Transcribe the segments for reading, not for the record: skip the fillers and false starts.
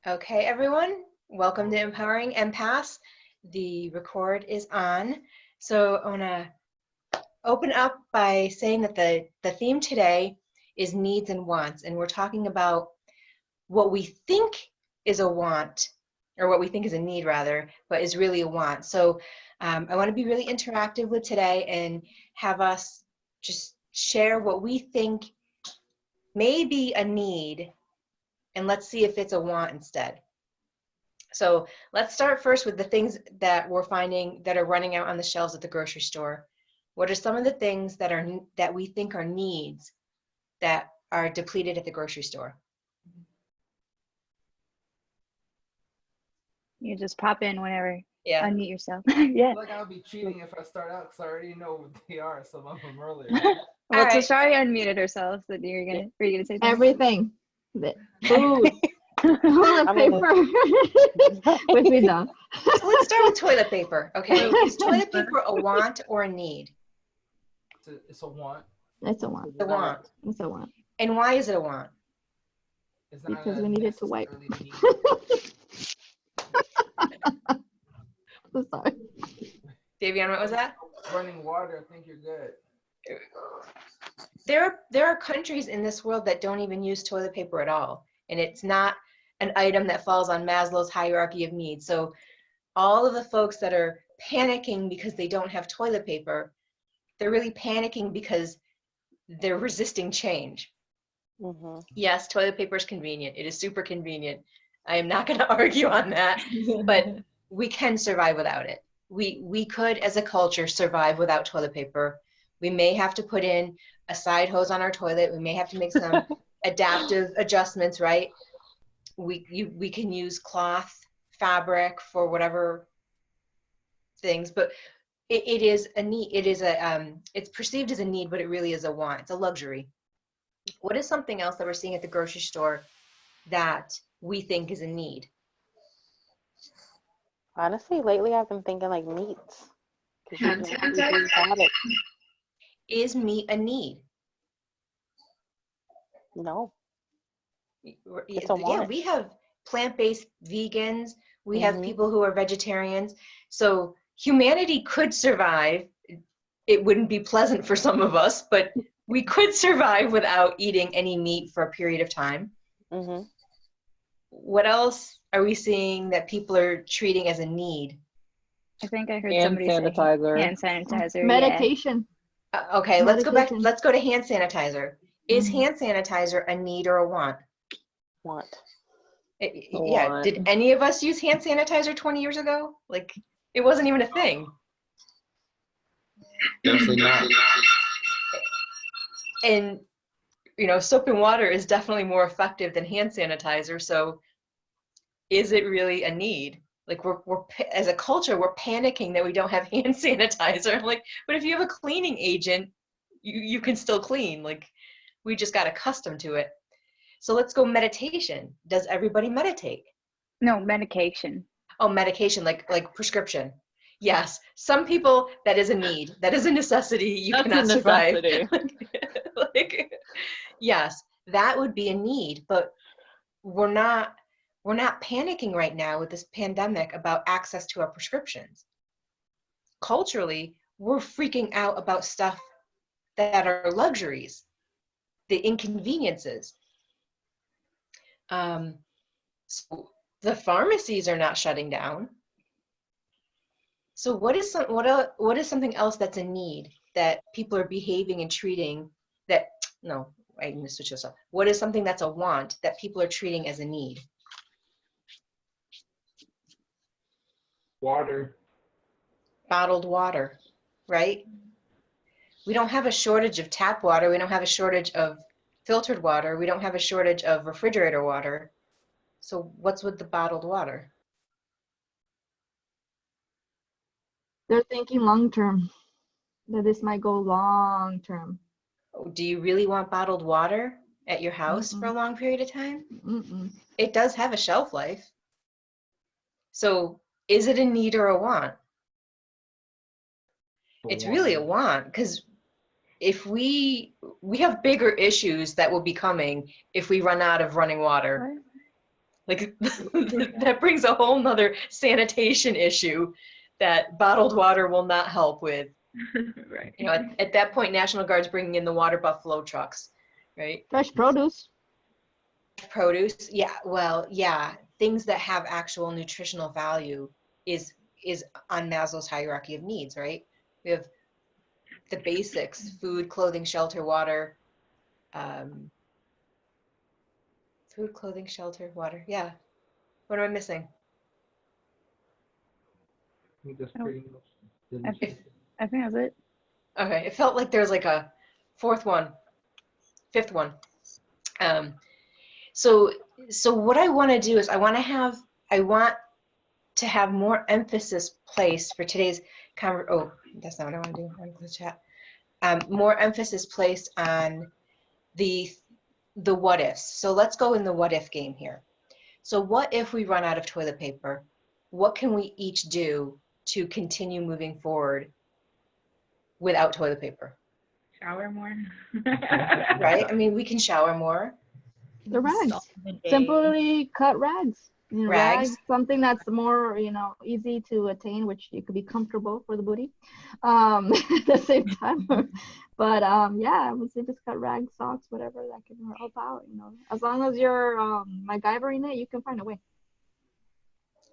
Okay, everyone, welcome to Empowering Empaths. The record is on. So I want to open up by saying that the theme today is needs and wants, and we're talking about what we think is a want, or what we think is a need rather, but is really a want. So I want to be really interactive with today and have us just share what we think may be a need, and let's see if it's a want instead. So let's start first with the things that we're finding that are running out on the shelves at the grocery store. What are some of the things that we think are needs that are depleted at the grocery store? You just pop in whenever. Yeah. Unmute yourself. Yeah. Like I'll be cheating if I start out because I already know what they are. Some of them earlier. Well, so right. Shari unmuted herself. So were you gonna say something? Everything. Food. Toilet paper. With me now. So let's start with toilet paper. Okay, is toilet paper a want or a need? It's a want. It's a want. It's a want. It's a want. And why is it a want? It's not Because we need it to wipe. I'm sorry. Davion, what was that? Running water, I think you're good. There are countries in this world that don't even use toilet paper at all, and it's not an item that falls on Maslow's hierarchy of needs. So all of the folks that are panicking because they don't have toilet paper, they're really panicking because they're resisting change. Mm-hmm. Yes, toilet paper is convenient. It is super convenient. I am not going to argue on that, but we can survive without it. We could, as a culture, survive without toilet paper. We may have to put in a side hose on our toilet. We may have to make some adaptive adjustments, right? We can use cloth, fabric for whatever things, but it is a need. It is it's perceived as a need, but it really is a want. It's a luxury. What is something else that we're seeing at the grocery store that we think is a need? Honestly, lately I've been thinking like meats. Is meat a need? No. Yeah, we have plant-based vegans. We have people who are vegetarians. So humanity could survive. It wouldn't be pleasant for some of us, but we could survive without eating any meat for a period of time. Mm-hmm. What else are we seeing that people are treating as a need? I think I heard somebody say sanitizer. Hand sanitizer. Medication. Okay, Medication. let's go back. Let's go to hand sanitizer. Is hand sanitizer a need or a want? Want. Yeah. Want. Did any of us use hand sanitizer 20 years ago? Like, it wasn't even a thing. Definitely not. And, you know, soap and water is definitely more effective than hand sanitizer. So is it really a need? Like, we're as a culture, we're panicking that we don't have hand sanitizer. Like, but if you have a cleaning agent, you can still clean. Like, we just got accustomed to it. So let's go meditation. Does everybody meditate? No, medication. Oh, medication, like prescription. Yes, some people, that is a need. That is a necessity. You cannot survive. Like, yes, that would be a need, but we're not panicking right now with this pandemic about access to our prescriptions. Culturally, we're freaking out about stuff that are luxuries, the inconveniences. So the pharmacies are not shutting down. So what is something else that's a need that people are behaving and treating that, no, I need to switch this up. What is something that's a want that people are treating as a need? Water. Bottled water, right? We don't have a shortage of tap water. We don't have a shortage of filtered water. We don't have a shortage of refrigerator water. So what's with the bottled water? They're thinking long term. That this might go long term. Do you really want bottled water at your house for a long period of time? It does have a shelf life. So is it a need or a want? It's really a want, because if we have bigger issues that will be coming if we run out of running water. Like that brings a whole nother sanitation issue that bottled water will not help with. Right. You know, at that point, National Guard's bringing in the water buffalo trucks, right? Fresh produce. Produce, yeah, well, yeah, things that have actual nutritional value is on Maslow's hierarchy of needs, right? We have the basics: food, clothing, shelter, water. Food, clothing, shelter, water. Yeah. What am I missing? We just Oh. pretty much didn't I say think, I think that's it. Okay, it felt like there's like a fifth one. So what I want to do is I want to have more emphasis placed for today's oh, that's not what I want to do. I'm going to chat. More emphasis placed on the what ifs. So let's go in the what if game here. So what if we run out of toilet paper? What can we each do to continue moving forward without toilet paper? Shower more. Right? I mean, we can shower more. The rags. Stop the day. Simply cut rags. You know, Rags. rags, something that's more, easy to attain, which it could be comfortable for the booty. At the same time. But yeah, I would say just cut rags, socks, whatever that can help out. As long as you're MacGyvering it, you can find a way.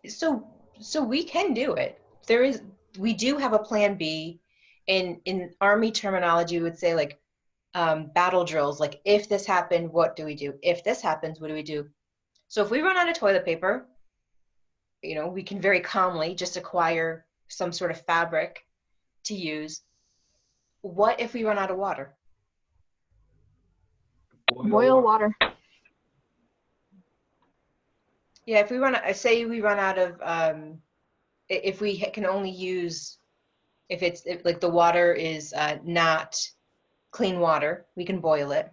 So we can do it. We do have a plan B. In Army terminology, we would say like battle drills, like if this happened, what do we do? If this happens, what do we do? So if we run out of toilet paper, we can very calmly just acquire some sort of fabric to use. What if we run out of water? Boil water. Yeah, if we say we run out of, if we can only use, if like the water is not clean water, we can boil it.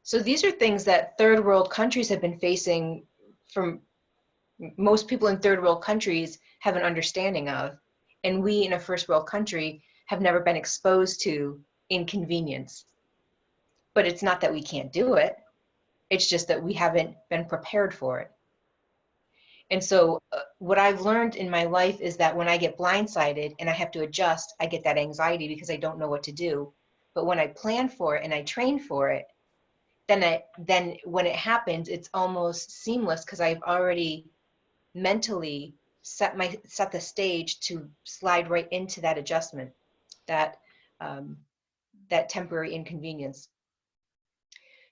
So these are things that third world countries have been facing. From most people in third world countries have an understanding of, and we in a first world country have never been exposed to inconvenience. But it's not that we can't do it. It's just that we haven't been prepared for it. And so what I've learned in my life is that when I get blindsided and I have to adjust, I get that anxiety because I don't know what to do. But when I plan for it and I train for it, then when it happens, it's almost seamless because I've already mentally set the stage to slide right into that adjustment, that temporary inconvenience.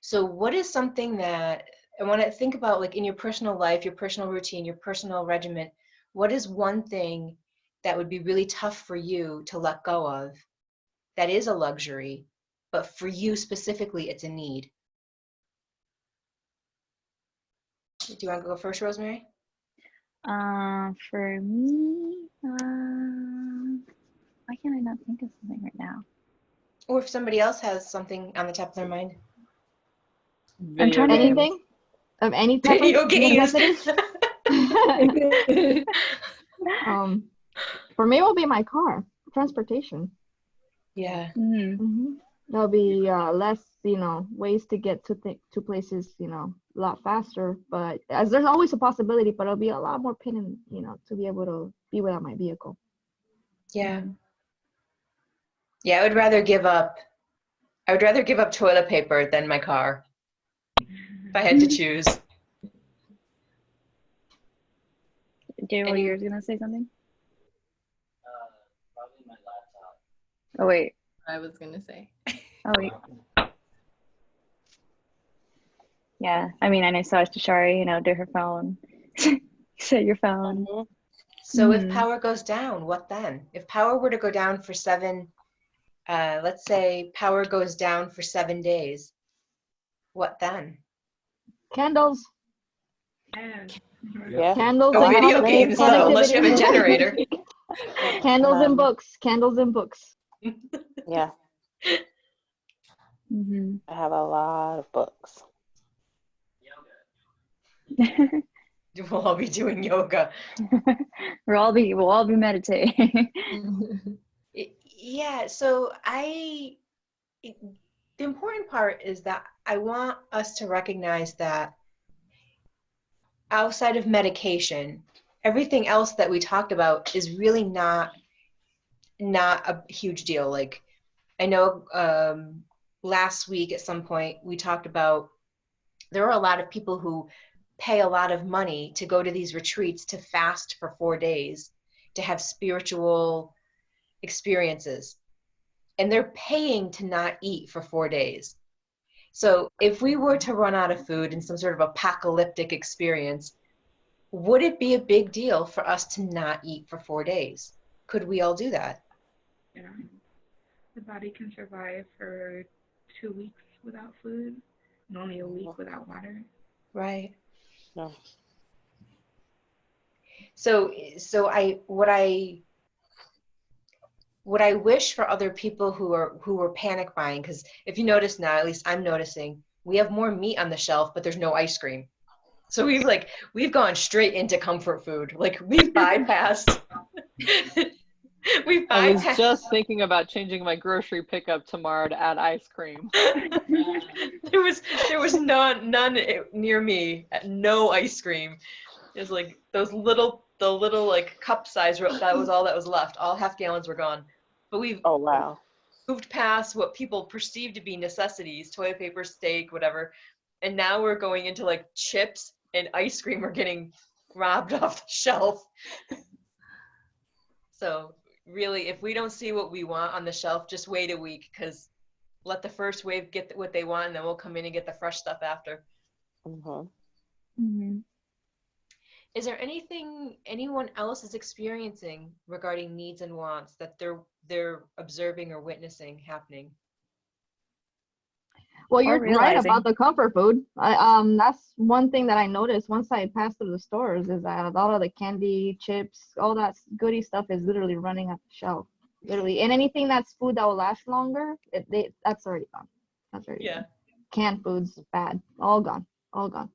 So what is something that I want to think about, like in your personal life, your personal routine, your personal regimen? What is one thing that would be really tough for you to let go of that is a luxury, but for you specifically, it's a need? Do you want to go first, Rosemary? For me, why can't I not think of something right now? Or if somebody else has something on the top of their mind. I'm trying to Anything of any type Video of games. necessity? For me, it will be my car, transportation. Yeah. There'll be less, ways to get to places, a lot faster. But as there's always a possibility, but it'll be a lot more pain, to be able to be without my vehicle. Yeah. Yeah, I would rather give up toilet paper than my car if I had to choose. Jay, were Any- you gonna say something? Probably my laptop. Oh wait. I was gonna say. Oh wait. Yeah. I mean, I know Saj Tashari, do her phone. Set your phone. So if power goes down, what then? If power were to go down for let's say power goes down for 7 days, what then? Candles. Yeah. Candles Oh, and video games though, unless you have a generator. Candles and books. Candles and books. Yeah. I have a lot of books. We'll all be doing yoga. We'll all be meditating. Yeah, so the important part is that I want us to recognize that outside of medication, everything else that we talked about is really not a huge deal. Like, I know last week at some point we talked about there are a lot of people who pay a lot of money to go to these retreats to fast for 4 days, to have spiritual experiences, and they're paying to not eat for 4 days. So if we were to run out of food in some sort of apocalyptic experience, would it be a big deal for us to not eat for 4 days? Could we all do that? Yeah. The body can survive for 2 weeks without food and only a week without water. Right. No. So what I wish for other people who are panic buying, because if you notice now, at least I'm noticing, we have more meat on the shelf, but there's no ice cream. So we've gone straight into comfort food. Like, we've bypassed. We've I was bypassed. just thinking about changing my grocery pickup tomorrow to add ice cream. There was none near me. No ice cream. It was like the little like cup size. That was all that was left. All half gallons were gone. But we've Oh, wow. moved past what people perceive to be necessities: toilet paper, steak, whatever. And now we're going into like chips and ice cream are getting robbed off the shelf. So really, if we don't see what we want on the shelf, just wait a week, because let the first wave get what they want, and then we'll come in and get the fresh stuff after. Mm-hmm. Is there anything anyone else is experiencing regarding needs and wants that they're observing or witnessing happening? Well, Or you're right realizing. about the comfort food. That's one thing that I noticed once I passed through the stores, is that a lot of the candy, chips, all that goody stuff is literally running off the shelf. Literally, and anything that's food that will last longer, that's already gone. That's already gone. Canned foods, bad, all gone, all gone.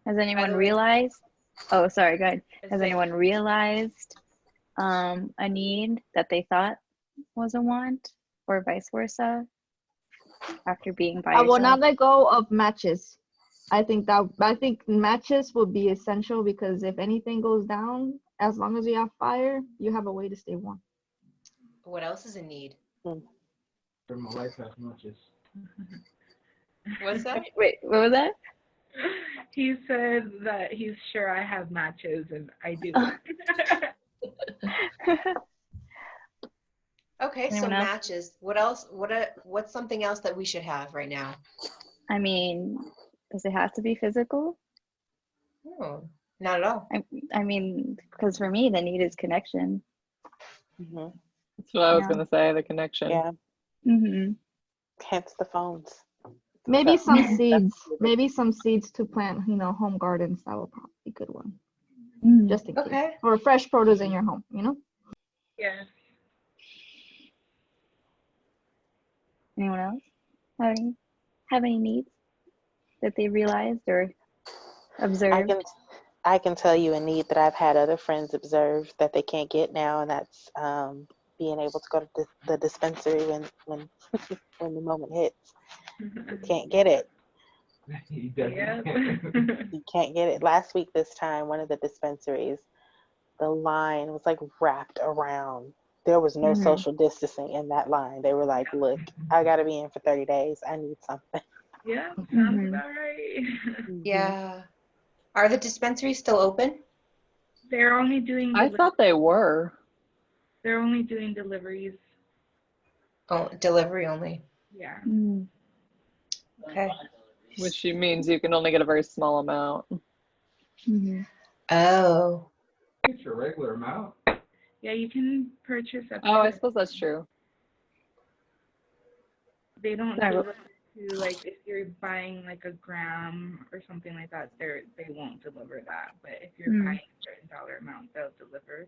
Has anyone the way- realized? Oh, sorry, go ahead. It's Has like- anyone realized a need that they thought was a want, or vice versa, after being by I will yourself? not let go of matches. I think matches will be essential, because if anything goes down, as long as you have fire, you have a way to stay warm. What else is in need? For my life as much as. What's that? Wait, what was that? He said that he's sure I have matches, and I do. Okay, so Anyone else? matches. What else? What's something else that we should have right now? I mean, does it have to be physical? Oh, not at all. I mean, because for me, the need is connection. Mm-hmm. That's what I was Yeah. going to say, the connection. Yeah. Mm-hmm. Hence the phones. Maybe So- some seeds. Maybe some seeds to plant, home gardens. That will probably be a good one, just in case. Okay. Or fresh produce in your home, Yes. Anyone else have any needs that they realized or observed? I can tell you a need that I've had other friends observe that they can't get now, and that's being able to go to the dispensary when when the moment hits. You can't get it. He doesn't. Yep. You can't get it. Last week, this time, one of the dispensaries, the line was like wrapped around. There was no Mhm. social distancing in that line. They were like, look, I got to be in for 30 days. I need something. Yeah, sounds Mhm. about right. Yeah. Are the dispensaries still open? They're only doing. I thought they were. They're only doing deliveries. Oh, delivery only. Yeah. Mm. Okay. Which means you can only get a very small amount. Mhm. Oh. It's your regular amount. Yeah, you can purchase up Oh, I to. suppose that's true. They don't Sorry, deliver to, like, if you're buying like a gram or something like that, they won't deliver that. But if you're buying a certain dollar amount, they'll deliver.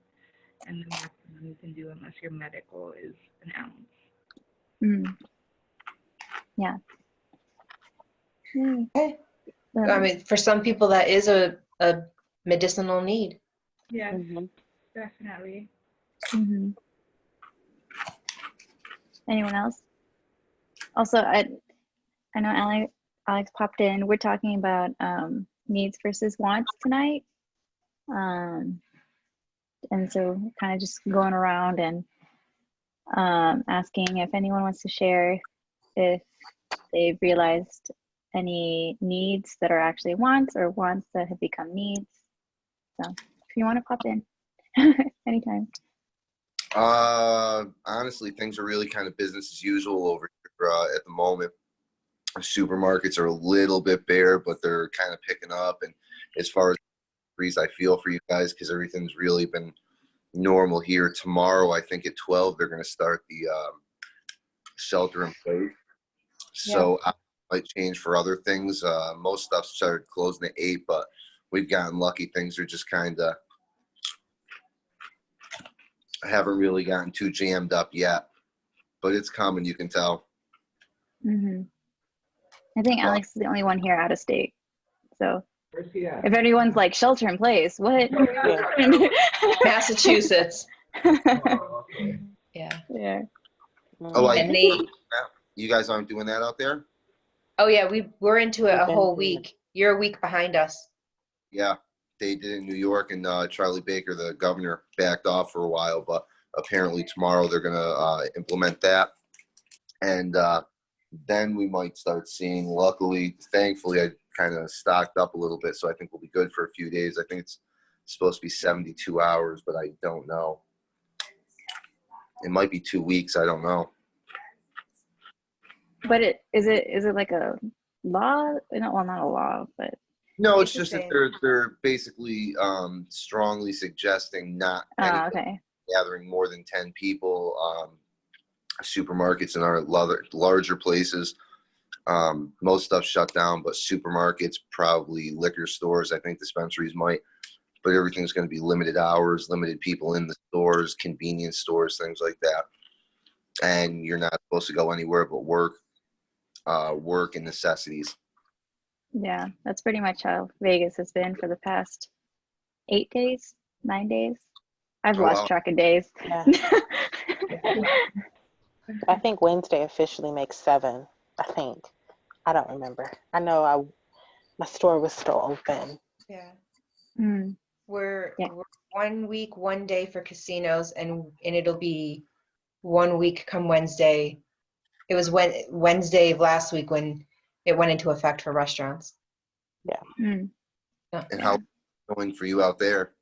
And the maximum you can do, unless your medical, is an ounce. Mm. Yeah. Mm. Okay. I mean, for some people that is a medicinal need. Yes, Mhm. definitely. Mm-hmm. Anyone else? Also, I know Alex popped in. We're talking about needs versus wants tonight. And so kind of just going around and asking if anyone wants to share if they've realized any needs that are actually wants or wants that have become needs. So if you want to pop in anytime. Honestly, things are really kind of business as usual over here at the moment. Supermarkets are a little bit bare, but they're kind of picking up. And as far as freeze, I feel for you guys because everything's really been normal here. Tomorrow, I think at 12, they're going to start the shelter in place. So I might change for other things. Most stuff started closing at 8, but we've gotten lucky. Things are just kind of haven't really gotten too jammed up yet, but it's coming. You can tell. Mm-hmm. I think Alex is the only one here out of state. So Where's he at? if anyone's like shelter in place, what? Massachusetts. Oh, okay. Yeah. Yeah. Oh, And they, you guys aren't doing that out there? oh yeah, we're into it a We've been whole doing it. week. You're a week behind us. Yeah, they did in New York, and Charlie Baker, the governor, backed off for a while, but apparently tomorrow they're going to implement that. And then we might start seeing, luckily, thankfully, I kind of stocked up a little bit, so I think we'll be good for a few days. I think it's supposed to be 72 hours, but I don't know. It might be 2 weeks. I don't know. But is it like a law? No, well, not a law, but No, it's It's the just that same. they're basically strongly suggesting not okay. gathering more than 10 people. Supermarkets and our larger places, most stuff shut down, but supermarkets, probably liquor stores, I think dispensaries might, but everything's going to be limited hours, limited people in the stores, convenience stores, things like that. And you're not supposed to go anywhere but work and necessities. Yeah, that's pretty much how Vegas has been for the past 8 days, 9 days. I've Oh, lost wow. track of days. Yeah. I think Wednesday officially makes 7. I think. I don't remember. I know my store was still open. Yeah. Mm, We're Yeah. 1 week, 1 day for casinos, and it'll be 1 week come Wednesday. It was Wednesday of last week when it went into effect for restaurants. mm. Yeah. And how going for you out there?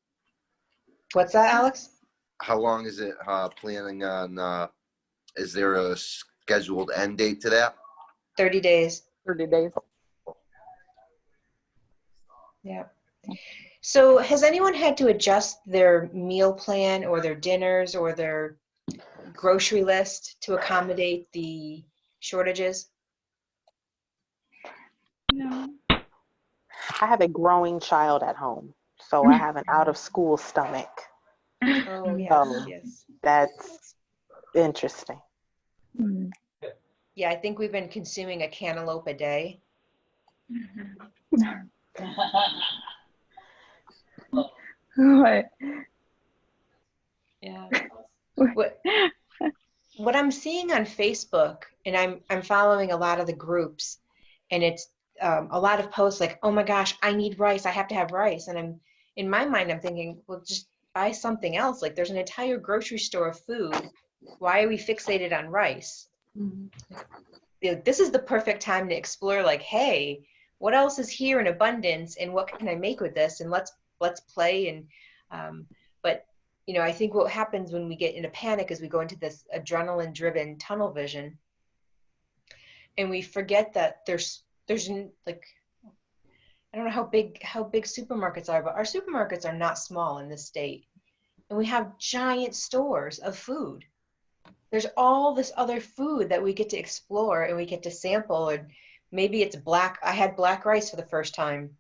What's that, Alex? How long is it planning on? Is there a scheduled end date to that? 30 days. 30 days. Yeah. So has anyone had to adjust their meal plan or their dinners or their grocery list to accommodate the shortages? No. I have a growing child at home, so I have an out of school stomach. Oh, yes, So yes. that's interesting. Mm. Yeah, I think we've been consuming a cantaloupe a day. What? Yeah. What I'm seeing on Facebook, and I'm following a lot of the groups, and it's a lot of posts like, oh my gosh, I need rice, I have to have rice. And in my mind, I'm thinking, well, just buy something else. Like there's an entire grocery store of food. Why are we fixated on rice? This is the perfect time to explore, like, hey, what else is here in abundance, and what can I make with this? And let's play. And but you know, I think what happens when we get in a panic is we go into this adrenaline-driven tunnel vision, and we forget that there's like, I don't know how big supermarkets are, but our supermarkets are not small in this state, and we have giant stores of food. There's all this other food that we get to explore and we get to sample, and maybe it's black. I had black rice for the first time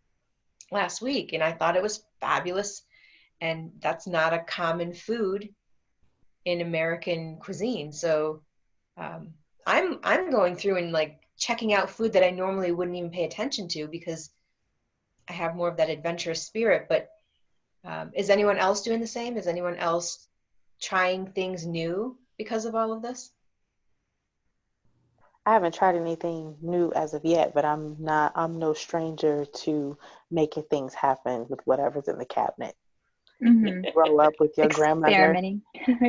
last week, and I thought it was fabulous. And that's not a common food in American cuisine. So I'm going through and like checking out food that I normally wouldn't even pay attention to because I have more of that adventurous spirit. But is anyone else doing the same? Is anyone else trying things new because of all of this? I haven't tried anything new as of yet, but I'm no stranger to making things happen with whatever's in the cabinet. Mhm. Grow up with your grandmother. Experimenting.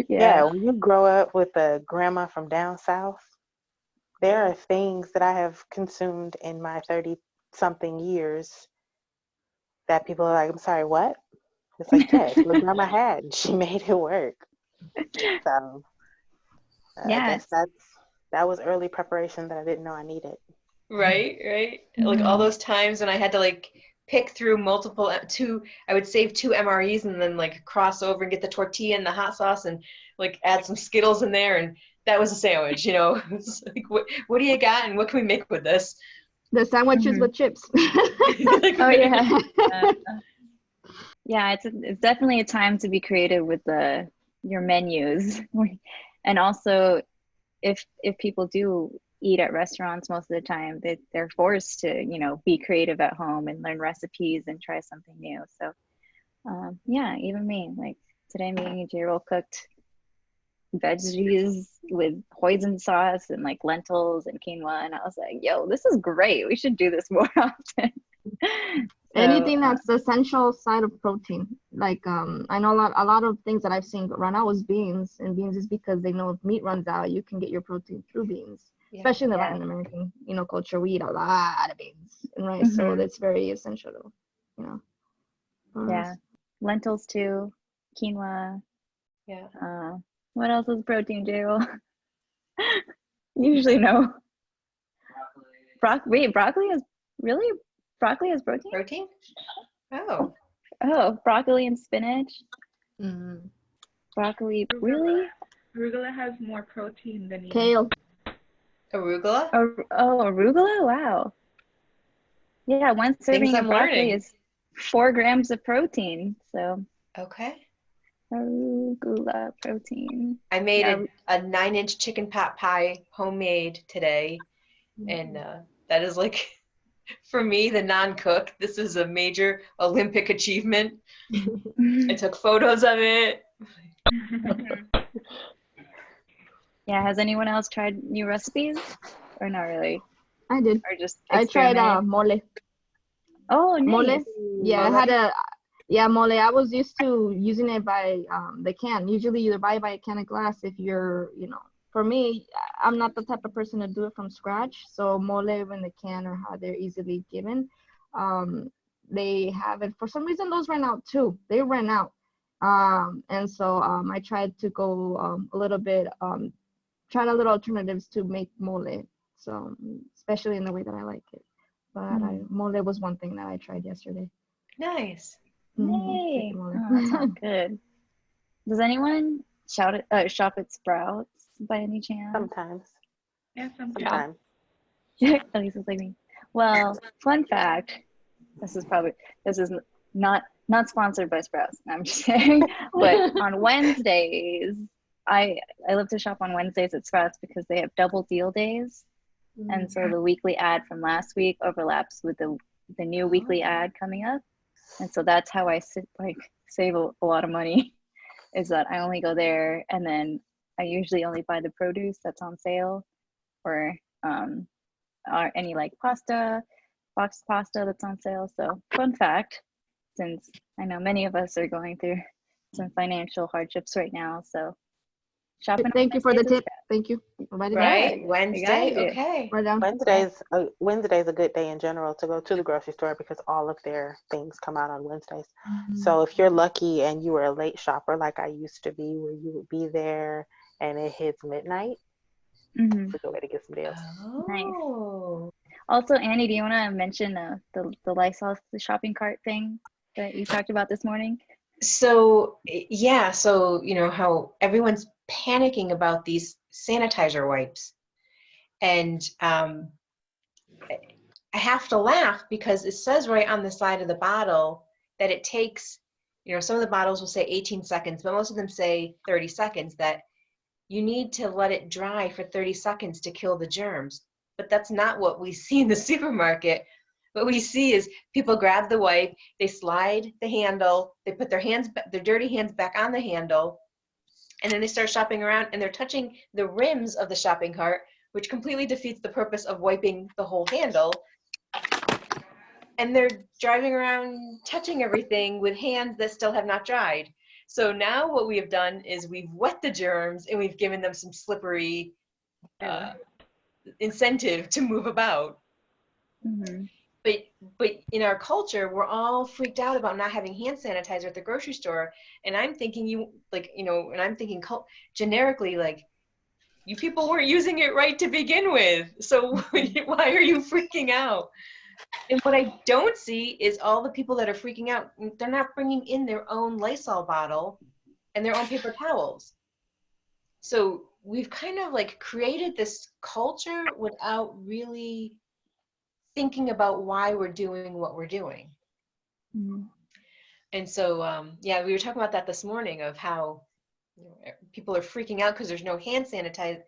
Yeah, when you grow up with a grandma from down south, there are things that I have consumed in my 30-something years that people are like, I'm sorry, what? It's like, yeah, it's what grandma had. She made it work. So I Yeah. guess that was early preparation that I didn't know I needed. Right. Like all those times when I had to like pick through multiple I would save 2 MREs and then like cross over and get the tortilla and the hot sauce and like add some Skittles in there, and that was a sandwich, you know. It's like, what do you got and what can we make with this? The sandwiches Mhm. with chips. Like, Oh yeah. Yeah, it's definitely a time to be creative with your menus. And also if people do eat at restaurants most of the time, they're forced to, you know, be creative at home and learn recipes and try something new. So yeah, even me, like today me and J-Roll cooked veggies with hoisin sauce and like lentils and quinoa, and I was like, yo, this is great, we should do this more often. Anything that's the essential side of protein. Like I know a lot of things that I've seen run out was beans, and beans is because they know if meat runs out, you can get your protein through beans. Yeah. Especially in the Latin American, you know, culture, we eat a lot of beans and rice, so that's very essential, you know. Yeah, lentils too, quinoa. Yeah. What else is protein, J-Roll? Usually no. Wait, broccoli is really? Broccoli has protein? Protein? Oh. Oh, broccoli and spinach. Mm-hmm. Broccoli, really? Arugula has more protein than kale. Arugula? Oh, arugula? Wow. Yeah, one serving of broccoli is 4 grams of protein. So. Okay. Arugula protein. I made a 9-inch chicken pot pie homemade today, and that is like, for me, the non-cook, this is a major Olympic achievement. I took photos of it. Yeah, has anyone else tried new recipes or not really? I did. Or just I tried mole. Oh, nice. Mole. Yeah, mole. I had mole. I was used to using it by the can. Usually you buy by a can of glass if you're, you know, for me, I'm not the type of person to do it from scratch. So mole in the can or how they're easily given. They have it. For some reason, those ran out too. They ran out. And so I tried to go a little bit, tried a little alternatives to make mole. So especially in the way that I like it. But mole was one thing that I tried yesterday. Nice. Yay. Oh, that sounds good. Does anyone shop at Sprouts by any chance? Sometimes. Yeah, sometimes. At least it's like me. Well, fun fact. This is not sponsored by Sprouts. I'm just saying. But on Wednesdays, I love to shop on Wednesdays at Sprouts because they have double deal days. And so the weekly ad from last week overlaps with the new weekly ad coming up. And so that's how I save a lot of money, is that I only go there, and then I usually only buy the produce that's on sale, or any like boxed pasta that's on sale. So fun fact, since I know many of us are going through some financial hardships right now, so shopping. Thank you for the tip. Thank you. Right, Wednesday. Okay. Wednesday's a good day in general to go to the grocery store because all of their things come out on Wednesdays. So if you're lucky and you were a late shopper like I used to be, where you would be there and it hits midnight, it's a good way to get some deals. Nice. Also, Annie, do you want to mention the Lysol shopping cart thing that you talked about this morning? So yeah, so you know how everyone's panicking about these sanitizer wipes, and I have to laugh because it says right on the side of the bottle that it takes, you know, some of the bottles will say 18 seconds, but most of them say 30 seconds, that you need to let it dry for 30 seconds to kill the germs. But that's not what we see in the supermarket. What we see is people grab the wipe, they slide the handle, they put their dirty hands back on the handle, and then they start shopping around and they're touching the rims of the shopping cart which completely defeats the purpose of wiping the whole handle. And they're driving around touching everything with hands that still have not dried. So now what we have done is we've wet the germs and we've given them some slippery incentive to move about. Mm-hmm. But in our culture, we're all freaked out about not having hand sanitizer at the grocery store. And I'm thinking generically, like, you people weren't using it right to begin with. So why are you freaking out? And what I don't see is all the people that are freaking out, they're not bringing in their own Lysol bottle and their own paper towels. So we've kind of like created this culture without really thinking about why we're doing what we're doing. Mm-hmm. And so, we were talking about that this morning of how people are freaking out because there's no sanitizer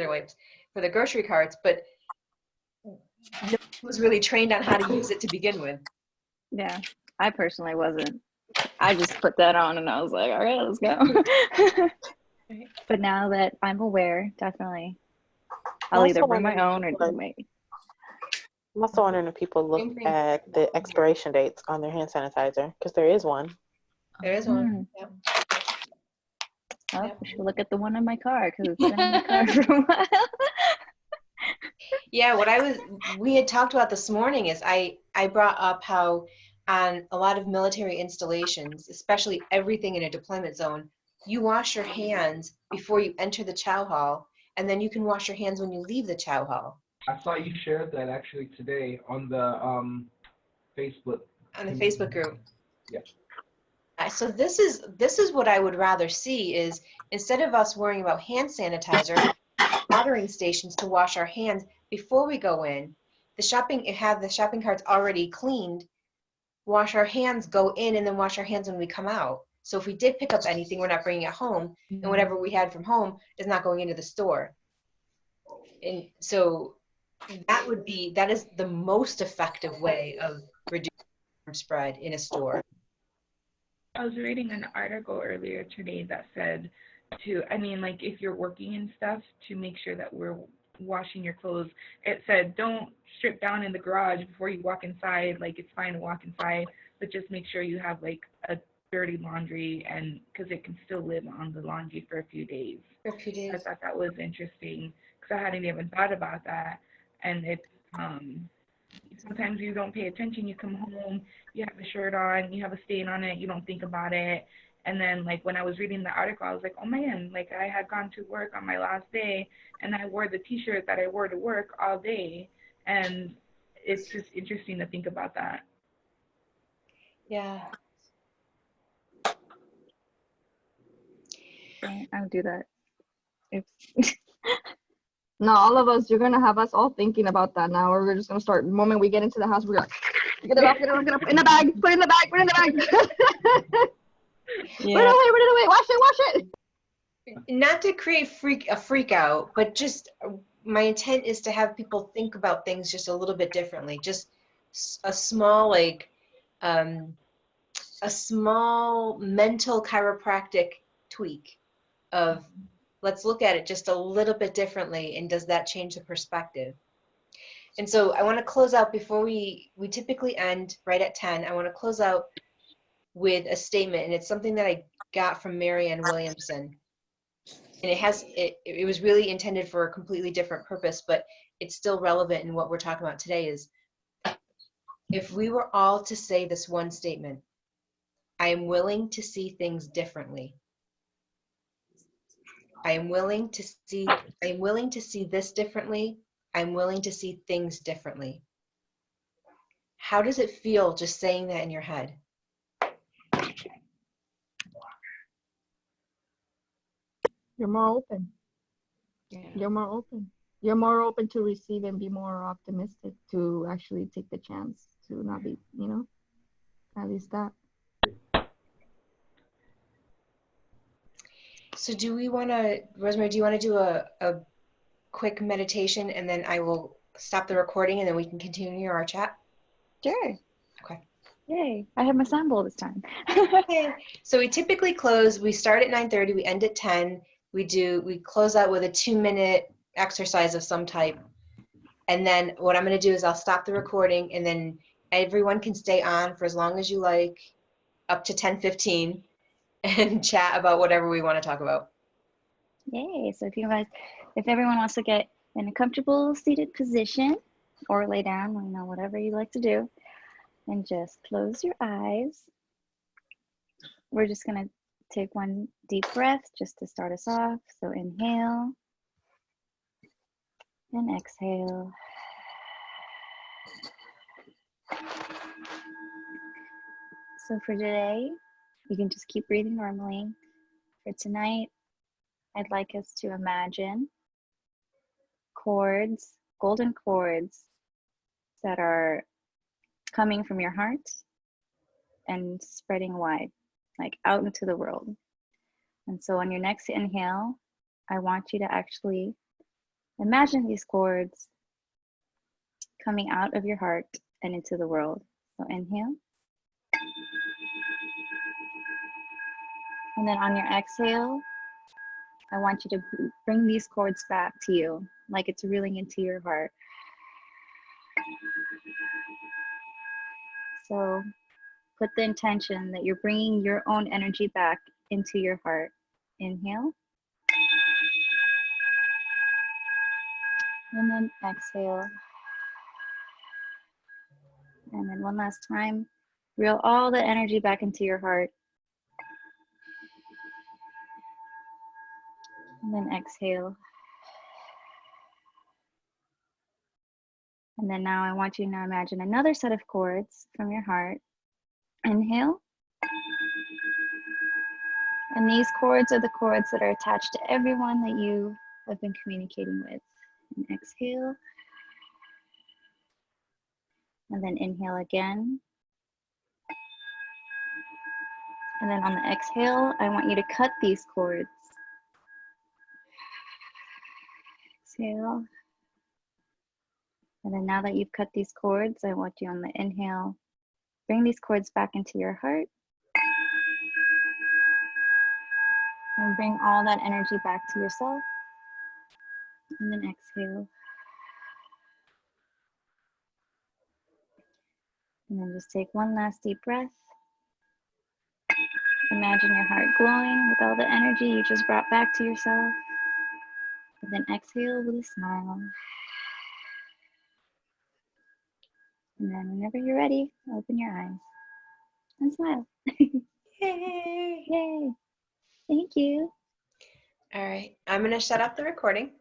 wipes for the grocery carts, but no one was really trained on how to use it to begin with. Yeah, I personally wasn't. I just put that on and I was like, all right, let's go. But now that I'm aware, definitely, I'll either bring my own or wait. I'm also wondering if people look at the expiration dates on their hand sanitizer, because there is one. There is one. Yep. Oh, we should look at the one in my car because it's been in my car for a while. Yeah, we had talked about this morning is I brought up how on a lot of military installations, especially everything in a deployment zone, you wash your hands before you enter the chow hall, and then you can wash your hands when you leave the chow hall. I saw you shared that actually today on the Facebook. On the Facebook group. Yeah. So this is what I would rather see is instead of us worrying about hand sanitizer, watering stations to wash our hands before we go in. Have the shopping carts already cleaned, wash our hands, go in, and then wash our hands when we come out. So if we did pick up anything, we're not bringing it home, and whatever we had from home is not going into the store. And so that is the most effective way of reducing spread in a store. I was reading an article earlier today that said if you're working and stuff, to make sure that we're washing your clothes. It said don't strip down in the garage before you walk inside. Like, it's fine to walk inside, but just make sure you have like a dirty laundry, and because it can still live on the laundry for a few days. I thought that was interesting because I hadn't even thought about that. And it's sometimes you don't pay attention. You come home, you have a shirt on, you have a stain on it, you don't think about it. And then, like, when I was reading the article, I was like, oh man, like, I had gone to work on my last day and I wore the t-shirt that I wore to work all day. And it's just interesting to think about that. Yeah. I would do that. No, all of us, you're going to have us all thinking about that now. We're just going to start, the moment we get into the house, we're like, get it off, get it off, in the bag, put it in the bag, put it in the bag. Yeah. Put it away, wash it. Not to create a freak out, but just my intent is to have people think about things just a little bit differently. Just a small, like, a small mental chiropractic tweak of let's look at it just a little bit differently, and does that change the perspective? And so I want to close out before we typically end right at 10. I want to close out with a statement, and it's something that I got from Marianne Williamson. And it was really intended for a completely different purpose, but it's still relevant in what we're talking about today is, if we were all to say this one statement, I am willing to see things differently. I am willing to see this differently. I'm willing to see things differently. How does it feel just saying that in your head? You're more open. Yeah. You're more open. You're more open to receive and be more optimistic to actually take the chance to not be, at least that. So Rosemary, do you want to do a quick meditation, and then I will stop the recording and then we can continue our chat? Sure. Okay. Yay. I have my sound bowl this time. Okay. So we typically we start at 9:30, we end at 10. we close out with a 2-minute exercise of some type. And then what I'm going to do is I'll stop the recording, and then everyone can stay on for as long as you like, up to 10:15, and chat about whatever we want to talk about. Yay. So if everyone wants to get in a comfortable seated position or lay down, whatever you like to do, and just close your eyes. We're just going to take one deep breath just to start us off. So inhale and exhale. So for today, you can just keep breathing normally. For tonight, I'd like us to imagine cords, golden cords that are coming from your heart and spreading wide, like out into the world. And so on your next inhale, I want you to actually imagine these cords coming out of your heart and into the world. So inhale. And then on your exhale, I want you to bring these cords back to you, like it's reeling into your heart. So put the intention that you're bringing your own energy back into your heart. Inhale. And then exhale. And then one last time, reel all the energy back into your heart. And then exhale. And then now I want you to imagine another set of cords from your heart. Inhale. And these cords are the cords that are attached to everyone that you have been communicating with. And exhale. And then inhale again. And then on the exhale, I want you to cut these cords. Exhale. And then now that you've cut these cords, I want you on the inhale, bring these cords back into your heart. And bring all that energy back to yourself. And then exhale. And then just take one last deep breath. Imagine your heart glowing with all the energy you just brought back to yourself. And then exhale with a smile. And then whenever you're ready, open your eyes and smile. Yay! Yay! Thank you. All right, I'm going to shut off the recording.